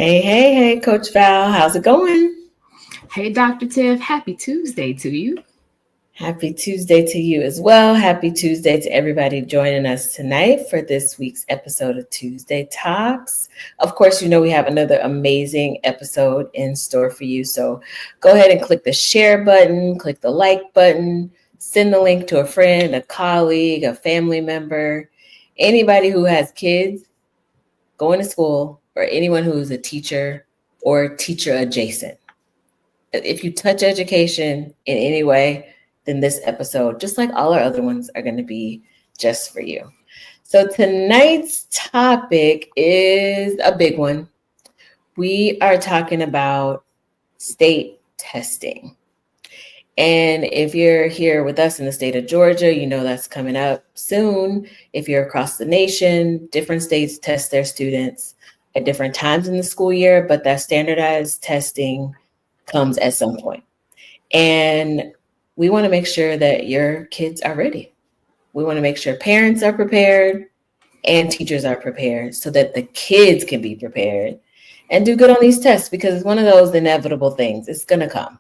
Hey, Coach Val, how's it going? Hey, Dr. Tiff, happy Tuesday to you. Happy Tuesday to you as well. Happy Tuesday to everybody joining us tonight for this week's episode of Tuesday Talks. Of course, we have another amazing episode in store for you. So go ahead and click the share button, click the like button, send the link to a friend, a colleague, a family member, anybody who has kids going to school, or anyone who's a teacher or teacher adjacent. If you touch education in any way, then this episode, just like all our other ones, are going to be just for you. So tonight's topic is a big one. We are talking about state testing. And if you're here with us in the state of Georgia, you know that's coming up soon. If you're across the nation, different states test their students at different times in the school year, but that standardized testing comes at some point. And we want to make sure that your kids are ready. We want to make sure parents are prepared and teachers are prepared so that the kids can be prepared and do good on these tests, because it's one of those inevitable things. It's going to come.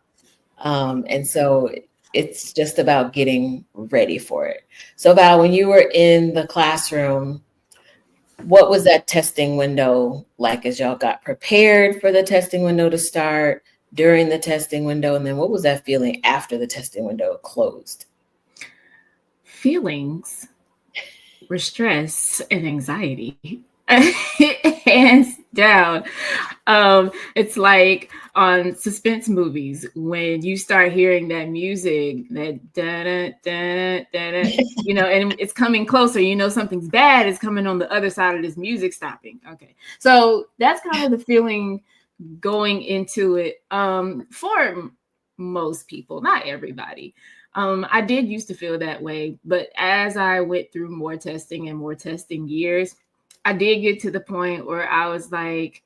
And so it's just about getting ready for it. So Val, when you were in the classroom, what was that testing window like as y'all got prepared for the testing window to start, during the testing window, and then what was that feeling after the testing window closed? Feelings were stress and anxiety. Hands down. It's like on suspense movies when you start hearing that music, that da da da da, and it's coming closer. Something's bad is coming on the other side of this music stopping. Okay, so that's kind of the feeling going into it for most people, not everybody. I did used to feel that way, but as I went through more testing and more testing years, I did get to the point where I was like,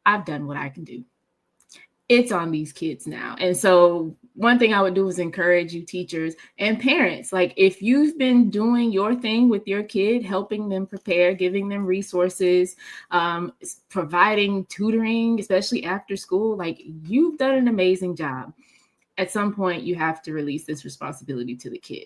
I've done what I can do. It's on these kids now. And so one thing I would do is encourage you teachers and parents. Like if you've been doing your thing with your kid, helping them prepare, giving them resources, providing tutoring, especially after school, like you've done an amazing job. At some point, you have to release this responsibility to the kid.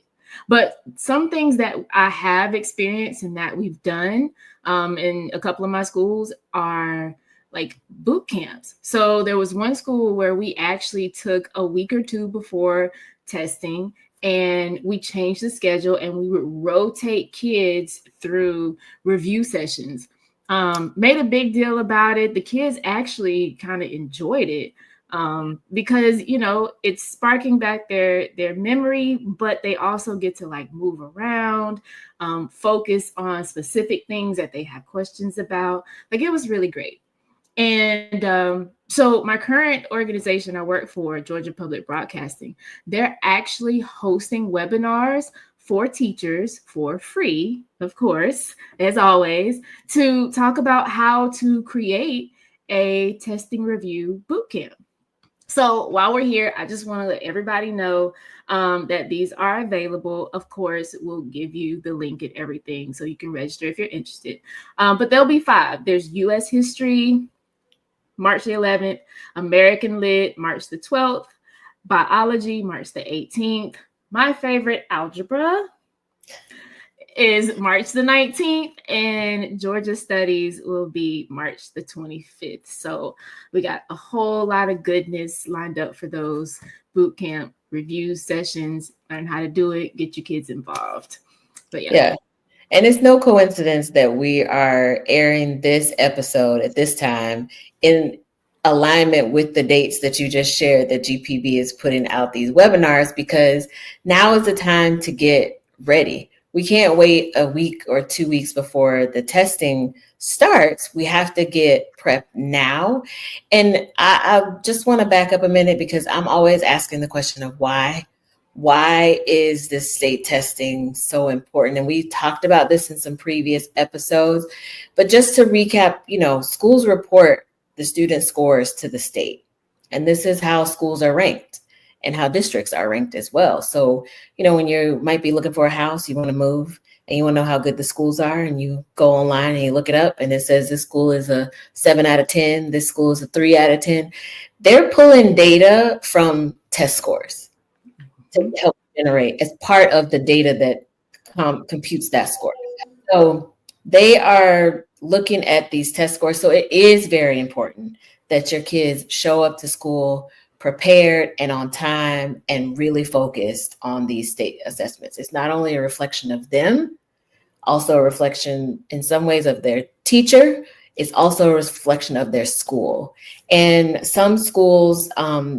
But some things that I have experienced and that we've done in a couple of my schools are like boot camps. So there was one school where we actually took a week or two before testing and we changed the schedule and we would rotate kids through review sessions. Made a big deal about it. The kids actually kind of enjoyed it. Because it's sparking back their memory, but they also get to like move around, focus on specific things that they have questions about. Like it was really great. And so my current organization I work for, Georgia Public Broadcasting, they're actually hosting webinars for teachers for free, of course, as always, to talk about how to create a testing review bootcamp. So while we're here, I just want to let everybody know that these are available. Of course, we'll give you the link and everything so you can register if you're interested. But there'll be 5. There's U.S. History, March the 11th, American Lit, March the 12th, Biology, March the 18th. My favorite, Algebra, is March the 19th, and Georgia Studies will be March the 25th. So we got a whole lot of goodness lined up for those boot camp review sessions. Learn how to do it, get your kids involved. But yeah. And it's no coincidence that we are airing this episode at this time in alignment with the dates that you just shared that GPB is putting out these webinars, because now is the time to get ready. We can't wait a week or 2 weeks before the testing starts. We have to get prepped now. And I just want to back up a minute, because I'm always asking the question of why. Why is this state testing so important? And we talked about this in some previous episodes, but just to recap, schools report the student scores to the state, and this is how schools are ranked and how districts are ranked as well. So, when you might be looking for a house, you want to move, and you want to know how good the schools are, and you go online and you look it up, and it says this school is a 7 out of 10, this school is a 3 out of 10. They're pulling data from test scores to help generate as part of the data that computes that score. So they are looking at these test scores. So it is very important that your kids show up to school prepared and on time and really focused on these state assessments. It's not only a reflection of them, also a reflection in some ways of their teacher. It's also a reflection of their school. And some schools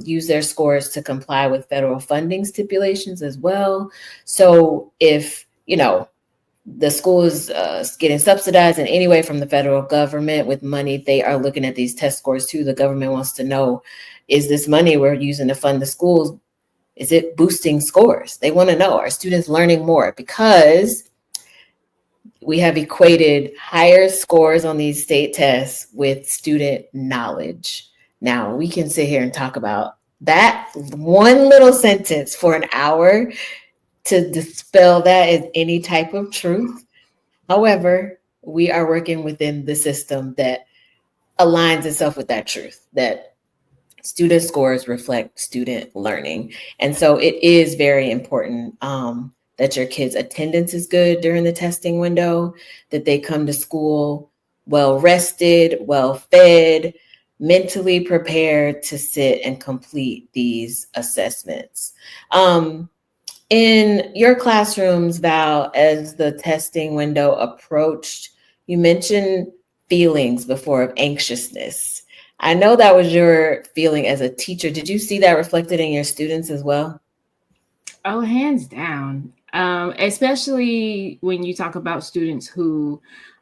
use their scores to comply with federal funding stipulations as well. So if, the school is getting subsidized in any way from the federal government with money, they are looking at these test scores too. The government wants to know, is this money we're using to fund the schools, is it boosting scores? They want to know, are students learning more? Because we have equated higher scores on these state tests with student knowledge. Now, we can sit here and talk about that one little sentence for an hour to dispel that as any type of truth. However, we are working within the system that aligns itself with that truth, that student scores reflect student learning. And so it is very important that your kids' attendance is good during the testing window, that they come to school well rested, well fed, mentally prepared to sit and complete these assessments. In your classrooms, Val, as the testing window approached, you mentioned feelings before of anxiousness. I know that was your feeling as a teacher. Did you see that reflected in your students as well? Oh, hands down. Especially when you talk about students who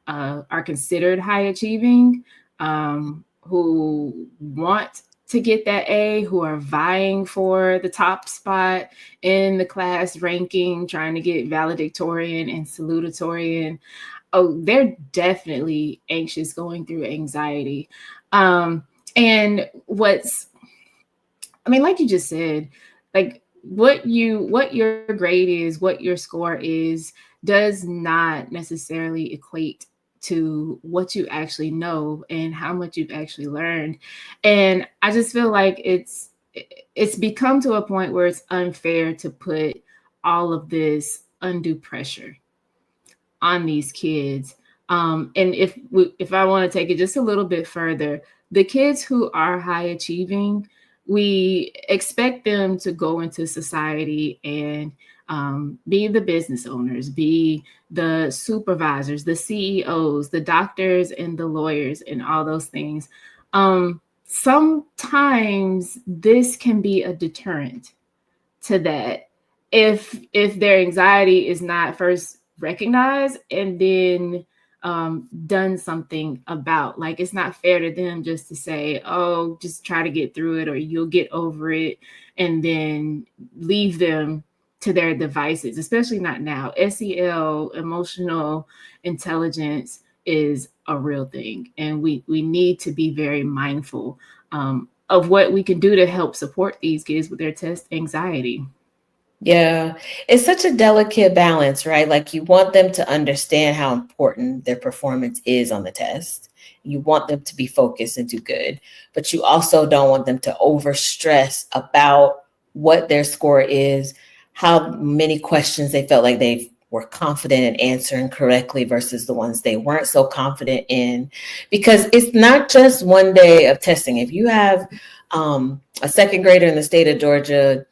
are considered high achieving, who want to get that A, who are vying for the top spot in the class ranking, trying to get valedictorian and salutatorian. Oh, they're definitely anxious, going through anxiety. And like you just said, like what your grade is, what your score is, does not necessarily equate to what you actually know and how much you've actually learned. And I just feel like it's become to a point where it's unfair to put all of this undue pressure on these kids. And if I want to take it just a little bit further, the kids who are high achieving, we expect them to go into society and be the business owners, be the supervisors, the CEOs, the doctors and the lawyers and all those things. Sometimes this can be a deterrent to that if their anxiety is not first recognized and then done something about. Like, it's not fair to them just to say, oh, just try to get through it or you'll get over it, and then leave them to their devices, especially not now. SEL, emotional intelligence, is a real thing. And we need to be very mindful of what we can do to help support these kids with their test anxiety. Yeah, it's such a delicate balance, right? Like, you want them to understand how important their performance is on the test. You want them to be focused and do good, but you also don't want them to overstress about what their score is, how many questions they felt like they were confident in answering correctly versus the ones they weren't so confident in. Because it's not just one day of testing. If you have a second grader in the state of Georgia,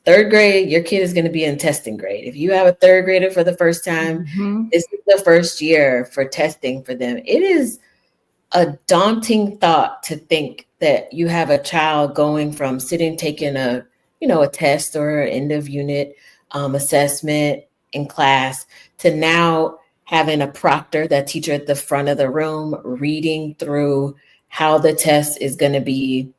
third grade, your kid is going to be in testing grade. If you have a third grader for the first time, this is the first year for testing for them. It is a daunting thought to think that you have a child going from sitting, taking a test or an end of unit assessment in class, to now having a proctor, that teacher at the front of the room, reading through how the test is going to be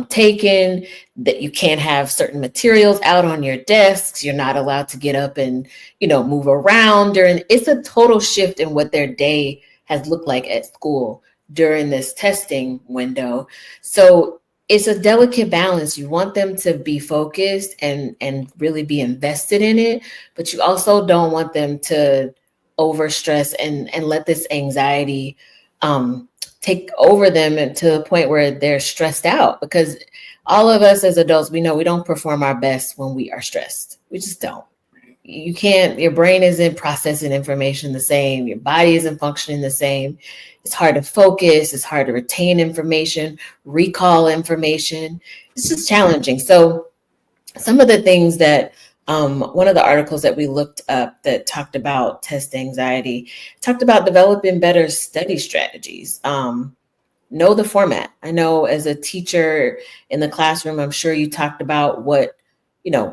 taken, that you can't have certain materials out on your desks. You're not allowed to get up and, move around during. It's a total shift in what their day has looked like at school during this testing window. So it's a delicate balance. You want them to be focused and really be invested in it, but you also don't want them to overstress and let this anxiety take over them and to the point where they're stressed out, because all of us as adults, we know we don't perform our best when we are stressed. We just don't. You can't, your brain isn't processing information the same. Your body isn't functioning the same. It's hard to focus. It's hard to retain information, recall information. It's just challenging. So some of the things that one of the articles that we looked up that talked about test anxiety talked about developing better study strategies. Know the format. I know as a teacher in the classroom, I'm sure you talked about what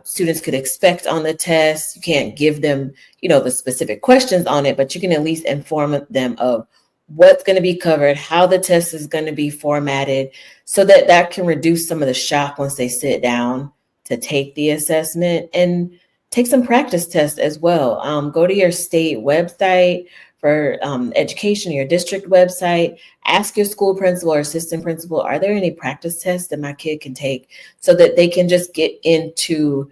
students could expect on the test. You can't give them the specific questions on it, but you can at least inform them of what's going to be covered, how the test is going to be formatted, so that that can reduce some of the shock once they sit down to take the assessment, and take some practice tests as well. Go to your state website for education, your district website, ask your school principal or assistant principal, are there any practice tests that my kid can take, so that they can just get into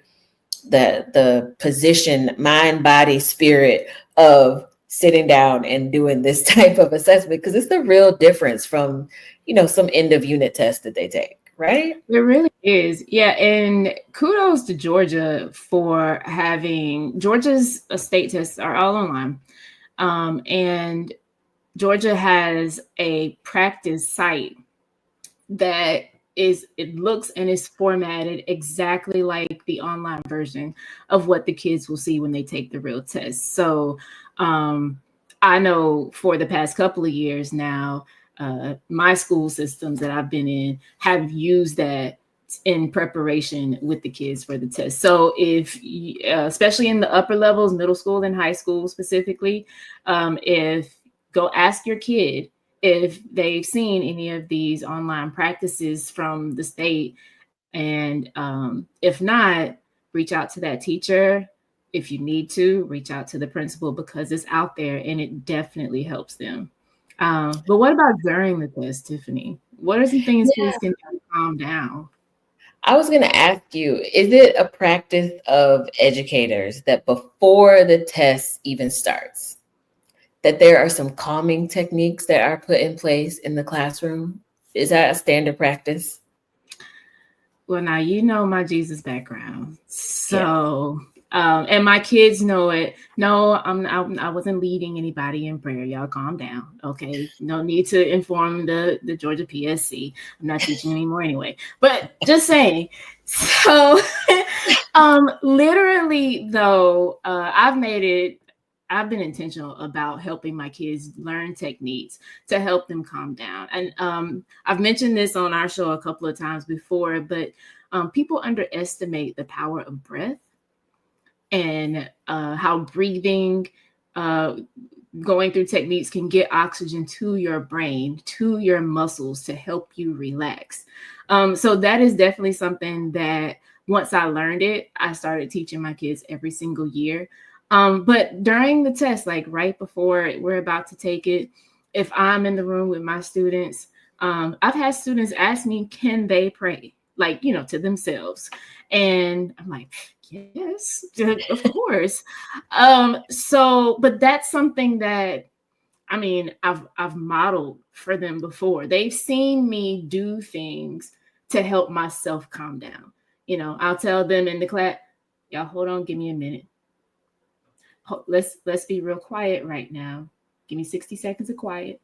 the position, mind, body, spirit of sitting down and doing this type of assessment, because it's the real difference from, some end of unit test that they take, right? It really is. Yeah. And kudos to Georgia for having Georgia's state tests are all online. And Georgia has a practice site that it looks and is formatted exactly like the online version of what the kids will see when they take the real test. So I know for the past couple of years now, my school systems that I've been in have used that in preparation with the kids for the test. So if, especially in the upper levels, middle school and high school specifically, if go ask your kid if they've seen any of these online practices from the state. And if not, reach out to that teacher. If you need to, reach out to the principal, because it's out there and it definitely helps them. But what about during the test, Tiffany? What are some things kids can do to calm down? I was going to ask you, is it a practice of educators that before the test even starts, that there are some calming techniques that are put in place in the classroom? Is that a standard practice? Well, now you know my Jesus background. So, and my kids know it. No, I wasn't leading anybody in prayer. Y'all calm down. Okay. No need to inform the Georgia PSC. I'm not teaching anymore anyway, but just saying. So, literally though, I've been intentional about helping my kids learn techniques to help them calm down. And I've mentioned this on our show a couple of times before, but people underestimate the power of breath and how breathing, going through techniques can get oxygen to your brain, to your muscles to help you relax. So that is definitely something that once I learned it, I started teaching my kids every single year. But during the test, like right before we're about to take it, if I'm in the room with my students, I've had students ask me, can they pray? Like, to themselves. And I'm like, yes, of course. But that's something that, I've modeled for them before. They've seen me do things to help myself calm down. I'll tell them in the class, y'all hold on, give me a minute. Let's be real quiet right now. Give me 60 seconds of quiet.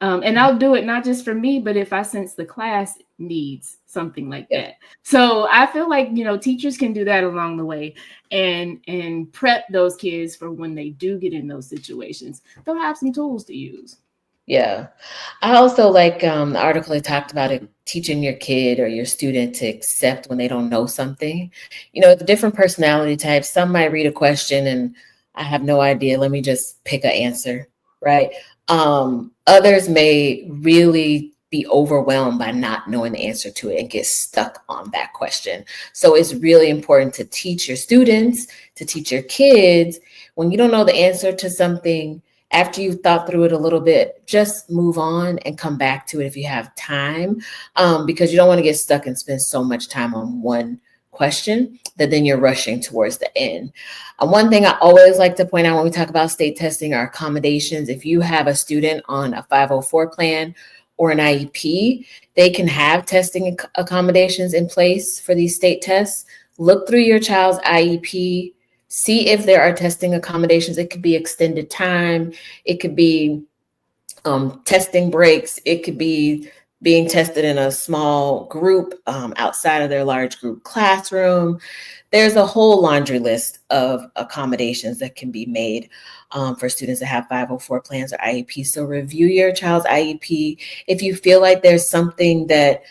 And I'll do it not just for me, but if I sense the class needs something like that. So I feel like, teachers can do that along the way and prep those kids for when they do get in those situations. They'll have some tools to use. Yeah. I also like the article that talked about it, teaching your kid or your student to accept when they don't know something. The different personality types, some might read a question and I have no idea. Let me just pick an answer, right? Others may really be overwhelmed by not knowing the answer to it and get stuck on that question. So it's really important to teach your students, to teach your kids, when you don't know the answer to something, after you've thought through it a little bit, just move on and come back to it if you have time, because you don't want to get stuck and spend so much time on one question, that then you're rushing towards the end. One thing I always like to point out when we talk about state testing are accommodations. If you have a student on a 504 plan or an IEP, they can have testing accommodations in place for these state tests. Look through your child's IEP, see if there are testing accommodations. It could be extended time. It could be testing breaks. It could be being tested in a small group outside of their large group classroom. There's a whole laundry list of accommodations that can be made for students that have 504 plans or IEP. So review your child's IEP. If you feel like there's something that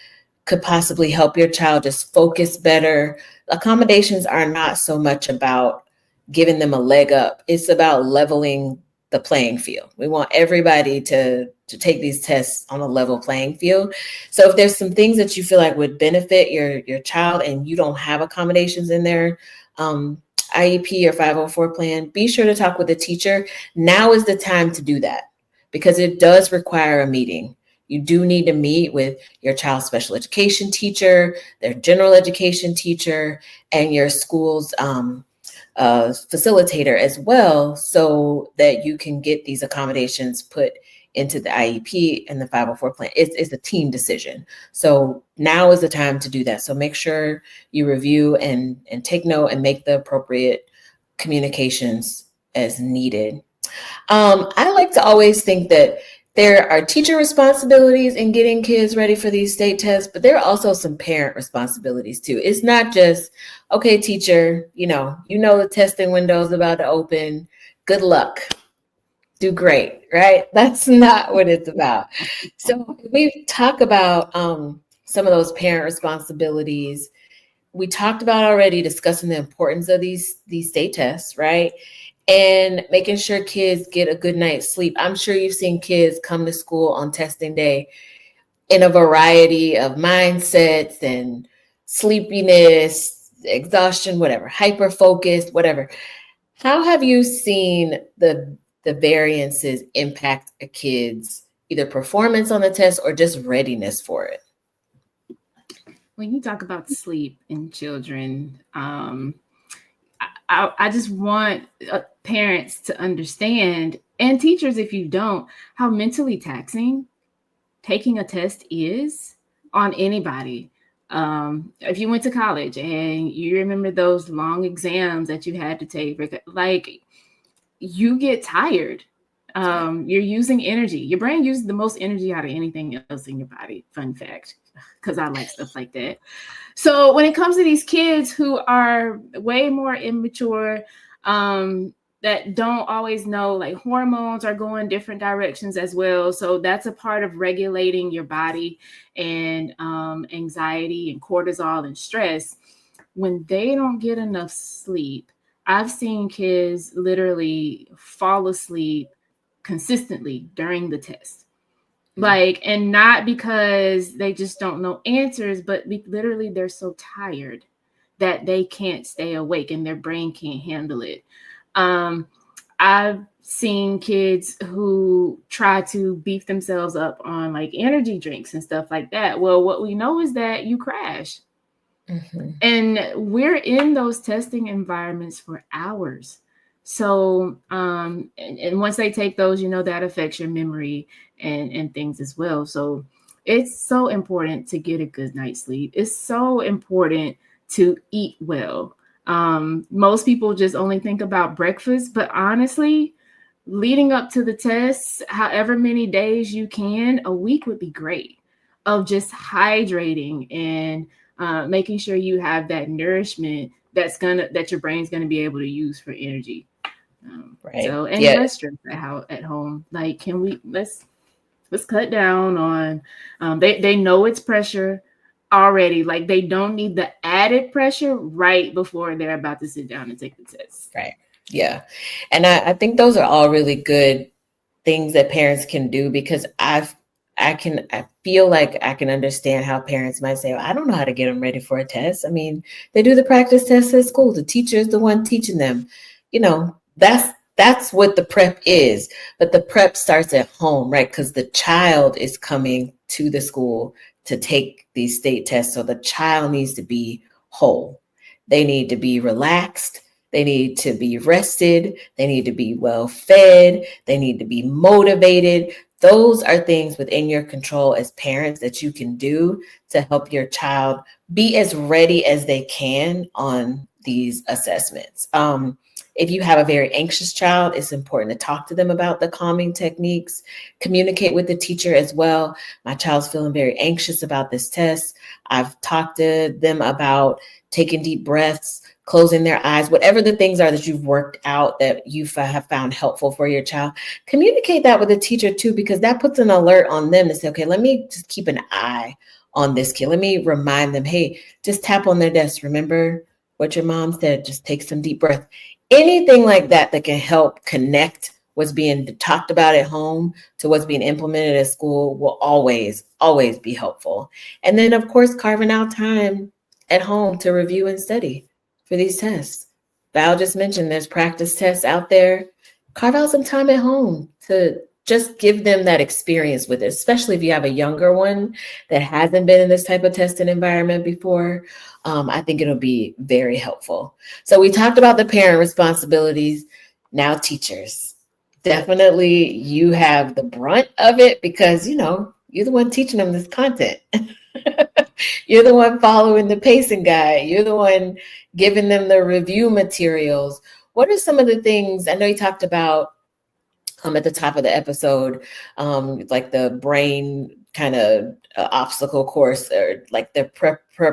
could possibly help your child just focus better, accommodations are not so much about giving them a leg up. It's about leveling the playing field. We want everybody to take these tests on a level playing field. So if there's some things that you feel like would benefit your child and you don't have accommodations in their IEP or 504 plan, be sure to talk with the teacher. Now is the time to do that because it does require a meeting. You do need to meet with your child's special education teacher, their general education teacher, and your school's facilitator as well, so that you can get these accommodations put into the IEP and the 504 plan. It's a team decision. So now is the time to do that. So make sure you review and take note and make the appropriate communications as needed. I like to always think that there are teacher responsibilities in getting kids ready for these state tests, but there are also some parent responsibilities too. It's not just, okay, teacher, you know the testing window is about to open. Good luck. Do great, right? That's not what it's about. So we talk about some of those parent responsibilities. We talked about already discussing the importance of these state tests, right? And making sure kids get a good night's sleep. I'm sure you've seen kids come to school on testing day in a variety of mindsets and sleepiness, exhaustion, whatever, hyper focused, whatever. How have you seen the variances impact a kid's either performance on the test or just readiness for it? When you talk about sleep in children, I just want parents to understand, and teachers if you don't, how mentally taxing taking a test is on anybody. If you went to college and you remember those long exams that you had to take, like you get tired. You're using energy. Your brain uses the most energy out of anything else in your body. Fun fact, because I like stuff like that. So when it comes to these kids who are way more immature, that don't always know, like hormones are going different directions as well. So that's a part of regulating your body and anxiety and cortisol and stress. When they don't get enough sleep, I've seen kids literally fall asleep consistently during the test. And not because they just don't know answers, but literally they're so tired that they can't stay awake and their brain can't handle it. I've seen kids who try to beef themselves up on like energy drinks and stuff like that. Well, what we know is that you crash. Mm-hmm. And we're in those testing environments for hours. So, and once they take those, that affects your memory and things as well. So it's so important to get a good night's sleep. It's so important to eat well. Most people just only think about breakfast, but honestly, leading up to the tests, however many days you can, a week would be great of just hydrating and making sure you have that nourishment that your brain's gonna be able to use for energy. Right. So less stress at home. Like, can we let's cut down on they know it's pressure already. Like they don't need the added pressure right before they're about to sit down and take the test. Right. Yeah. And I think those are all really good things that parents can do, because I feel like I can understand how parents might say, well, I don't know how to get them ready for a test. I mean, they do the practice tests at school. The teacher is the one teaching them. That's what the prep is. But the prep starts at home, right? Because the child is coming to the school to take these state tests. So the child needs to be whole. They need to be relaxed. They need to be rested. They need to be well fed. They need to be motivated. Those are things within your control as parents that you can do to help your child be as ready as they can on these assessments. If you have a very anxious child, it's important to talk to them about the calming techniques, communicate with the teacher as well. My child's feeling very anxious about this test. I've talked to them about taking deep breaths, closing their eyes, whatever the things are that you've worked out that you have found helpful for your child. Communicate that with the teacher too, because that puts an alert on them to say, okay, let me just keep an eye on this kid. Let me remind them, hey, just tap on their desk. Remember what your mom said, just take some deep breath. Anything like that that can help connect what's being talked about at home to what's being implemented at school will always, always be helpful. And then, of course, carving out time at home to review and study for these tests. Val just mentioned there's practice tests out there. Carve out some time at home to just give them that experience with it, especially if you have a younger one that hasn't been in this type of testing environment before. I think it'll be very helpful. So we talked about the parent responsibilities. Now teachers, definitely you have the brunt of it because, you're the one teaching them this content. You're the one following the pacing guide. You're the one giving them the review materials. What are some of the things, I know you talked about at the top of the episode, like the brain kind of obstacle course or like the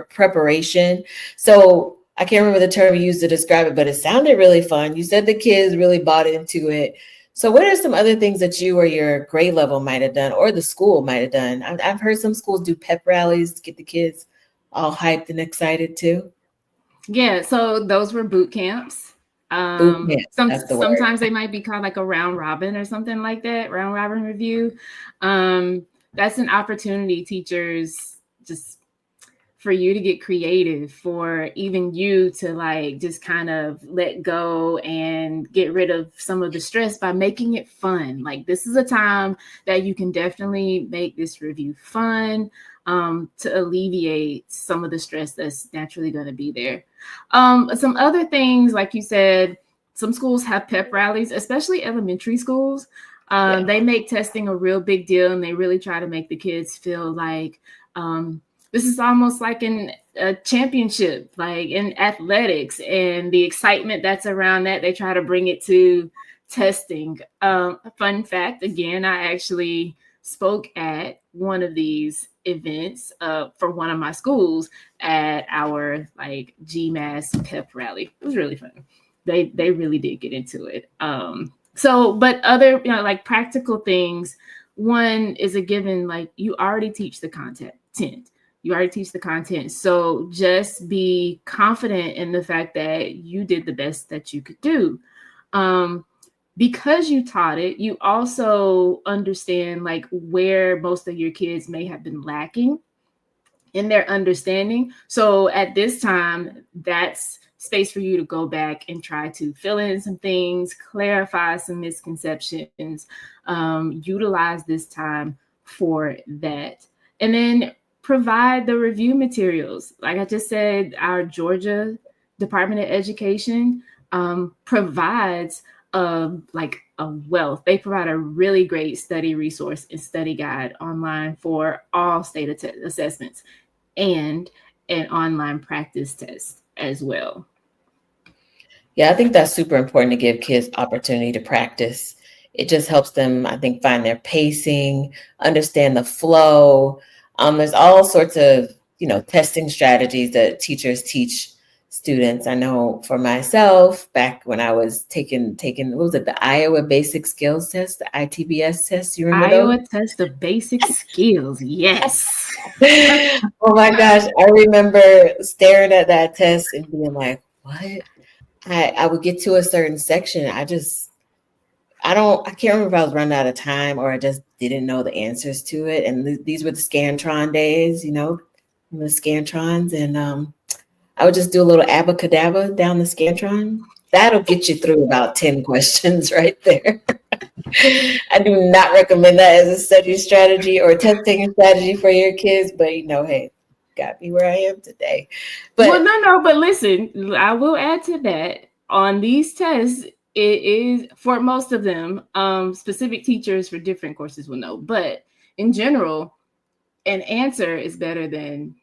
preparation. So I can't remember the term you used to describe it, but it sounded really fun. You said the kids really bought into it. So what are some other things that you or your grade level might have done or the school might have done? I've heard some schools do pep rallies to get the kids all hyped and excited too. Yeah, so those were boot camps. Sometimes they might be called like a round robin or something like that, round robin review. That's an opportunity, teachers, just for you to get creative, for even you to like just kind of let go and get rid of some of the stress by making it fun. Like this is a time that you can definitely make this review fun, to alleviate some of the stress that's naturally going to be there. Some other things, like you said, some schools have pep rallies, especially elementary schools. They make testing a real big deal, and they really try to make the kids feel like this is almost like a championship, like in athletics, and the excitement that's around that. They try to bring it to testing. Fun fact, again, I actually spoke at one of these events for one of my schools at our like GMAS pep rally. It was really fun. They really did get into it. But other, like practical things, one is a given, like you already teach the content. You already teach the content. So just be confident in the fact that you did the best that you could do. Because you taught it, you also understand like where most of your kids may have been lacking in their understanding. So at this time, that's space for you to go back and try to fill in some things, clarify some misconceptions, utilize this time for that. And then provide the review materials. Like I just said, our Georgia Department of Education provides like a wealth. They provide a really great study resource and study guide online for all state assessments and an online practice test as well. Yeah, I think that's super important to give kids opportunity to practice. It just helps them, I think, find their pacing, understand the flow. There's all sorts of, testing strategies that teachers teach students. I know for myself, back when I was taking, what was it, the Iowa Basic Skills Test, the ITBS test, you remember Iowa those? Test of Basic Skills, yes. Oh my gosh, I remember staring at that test and being like, what? I would get to a certain section. I can't remember if I was running out of time or I just didn't know the answers to it. And these were the Scantron days, the Scantrons. And I would just do a little abacadabra down the Scantron. That'll get you through about 10 questions right there. I do not recommend that as a study strategy or test taking strategy for your kids, but hey, got me where I am today. But but listen, I will add to that. On these tests, it is, for most of them, specific teachers for different courses will know, but in general, an answer is better than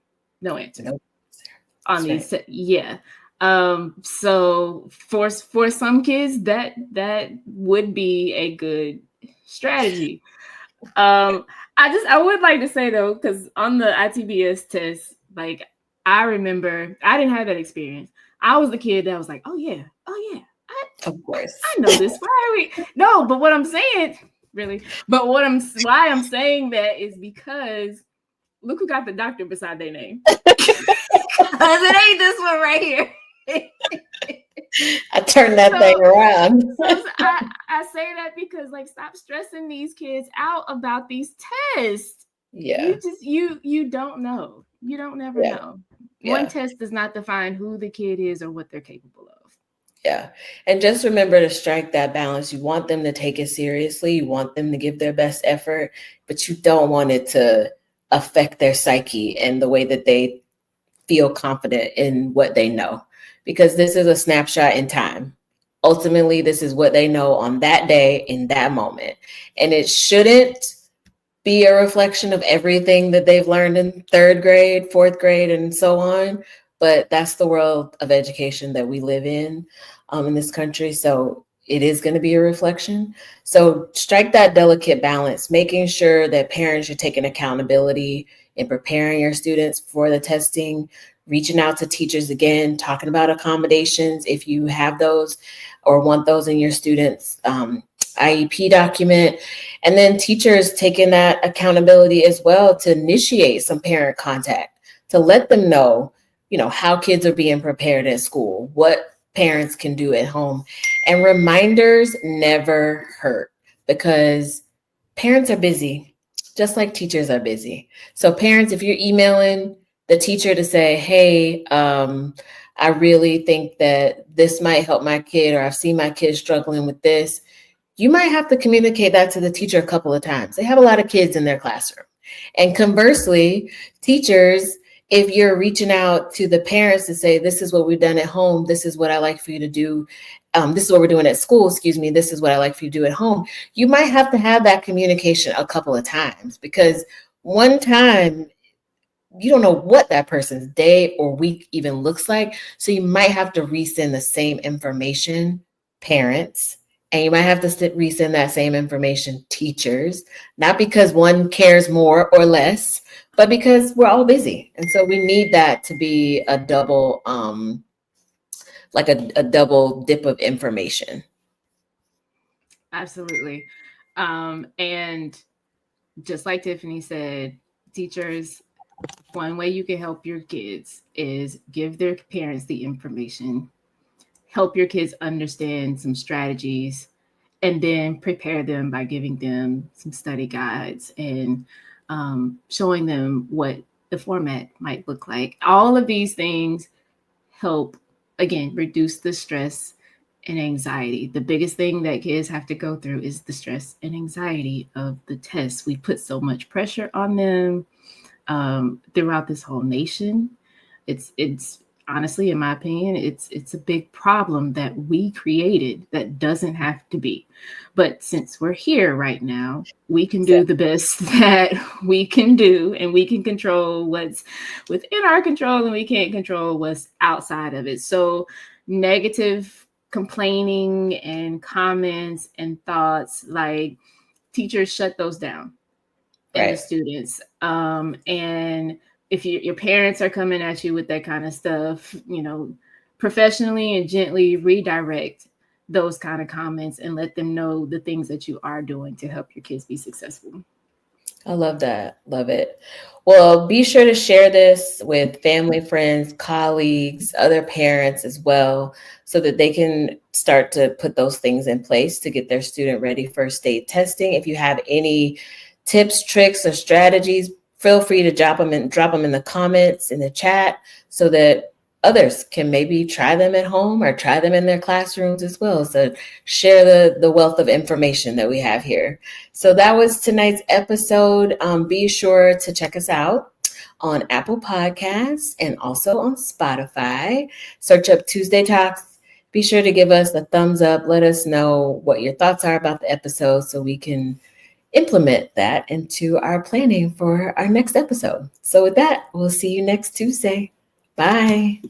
no answer. Nope. On these, yeah. So for some kids, that would be a good strategy. I would like to say though, because on the ITBS test, like I remember I didn't have that experience. I was the kid that was like, oh yeah, of course, I know this. Why are we? No, but what I'm saying, really, but why I'm saying that is because look who got the doctor beside their name. Because it ain't this one right here. I turned that thing around. So I say that because like stop stressing these kids out about these tests. Yeah. You don't know. You don't never know. One test does not define who the kid is or what they're capable of. Yeah. And just remember to strike that balance. You want them to take it seriously. You want them to give their best effort, but you don't want it to affect their psyche and the way that they feel confident in what they know, because this is a snapshot in time. Ultimately, this is what they know on that day in that moment. And it shouldn't be a reflection of everything that they've learned in third grade, fourth grade, and so on. But that's the world of education that we live in this country. So it is going to be a reflection. So strike that delicate balance, making sure that parents are taking accountability in preparing your students for the testing, reaching out to teachers again, talking about accommodations if you have those or want those in your students' IEP document, and then teachers taking that accountability as well to initiate some parent contact, to let them know, how kids are being prepared at school, what parents can do at home. And reminders never hurt because parents are busy, just like teachers are busy. So parents, if you're emailing the teacher to say, hey, I really think that this might help my kid, or I've seen my kid struggling with this, you might have to communicate that to the teacher a couple of times. They have a lot of kids in their classroom. And conversely, teachers, if you're reaching out to the parents to say, this is what we've done at home, this is what I like for you to do, this is what we're doing at school, this is what I like for you to do at home, you might have to have that communication a couple of times, because one time, you don't know what that person's day or week even looks like. So you might have to resend the same information, parents, and you might have to resend that same information, teachers, not because one cares more or less, but because we're all busy. And so we need that to be a double, like a double dip of information. Absolutely. And just like Tiffany said, teachers, one way you can help your kids is give their parents the information, help your kids understand some strategies, and then prepare them by giving them some study guides and showing them what the format might look like. All of these things help, again, reduce the stress and anxiety. The biggest thing that kids have to go through is the stress and anxiety of the tests. We put so much pressure on them throughout this whole nation. It's honestly, in my opinion, it's a big problem that we created that doesn't have to be. But since we're here right now, we can do the best that we can do, and we can control what's within our control, and we can't control what's outside of it. So negative complaining and comments and thoughts, like, teachers shut those down. And the students. And if your parents are coming at you with that kind of stuff, professionally and gently redirect those kind of comments and let them know the things that you are doing to help your kids be successful. I love that. Love it. Well, be sure to share this with family, friends, colleagues, other parents as well, so that they can start to put those things in place to get their student ready for state testing. If you have any tips, tricks, or strategies, feel free to drop them in the comments in the chat so that others can maybe try them at home or try them in their classrooms as well. So share the wealth of information that we have here. So that was tonight's episode. Be sure to check us out on Apple Podcasts and also on Spotify. Search up Tuesday Talks. Be sure to give us a thumbs up. Let us know what your thoughts are about the episode so we can implement that into our planning for our next episode. So with that, we'll see you next Tuesday. Bye.